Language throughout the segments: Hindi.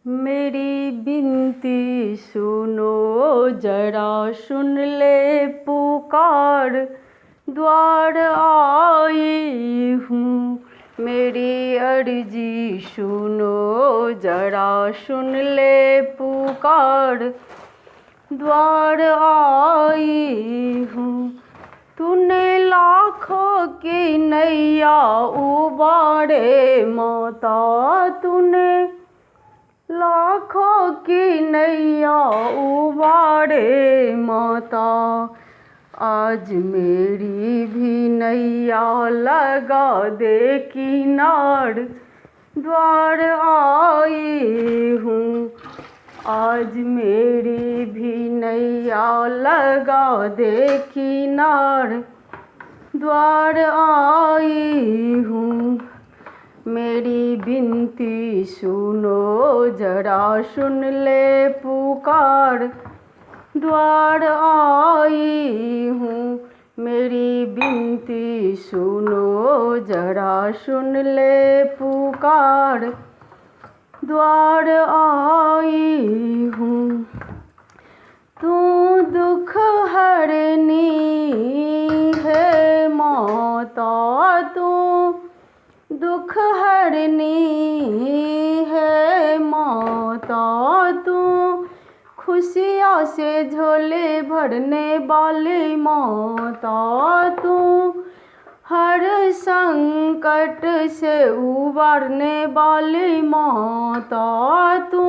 मेरी बिनती सुनो जरा, सुन ले पुकार, द्वार आई हूँ। मेरी अर्जी सुनो जरा, सुन ले पुकार, द्वार आई हूँ। तूने लाखों की नैया उबारे माता, तूने लाखों की नैया उबारे माता। आज मेरी भी नैया लगा दे किनार, द्वार आई हूँ। आज मेरी भी नैया लगा दे किनार, द्वार आई हूँ। मेरी बिनती सुनो जरा, सुन ले पुकार, द्वार आई हूँ। मेरी बिनती सुनो जरा, सुन ले पुकार, द्वार आई हूँ। तू दुख हरनी है माता, तू दुख हरनी है माता। तू खुशियों से झोले भरने वाली माता, तू हर संकट से उबारने वाली माता। तू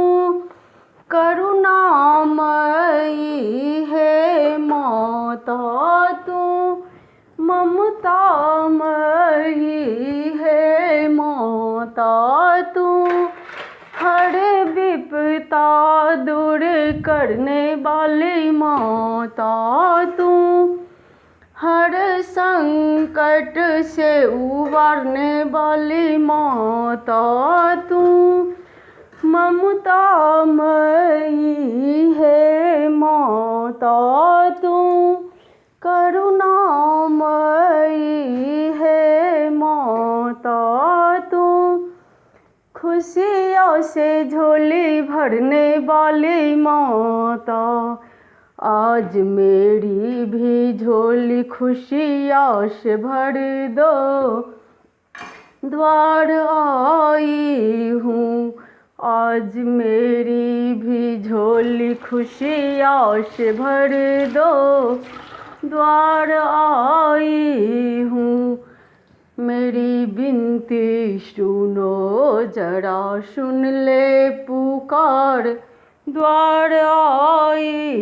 करुणामयी है माता, तू ममतामयी है माता। तू हर विपदा दूर करने वाली माता, तू हर संकट से उबारने वाली माता। तू ममतामयी है माता, तू करुणामयी है माता। तू खुशियों से झोली भरने वाली माता। आज मेरी भी झोली खुशियों से भर दो, द्वार आई हूँ। आज मेरी भी झोली खुशियों से भर दो, द्वार आई हूँ। मेरी बिनती सुनो जरा, सुन ले पुकार, द्वार आई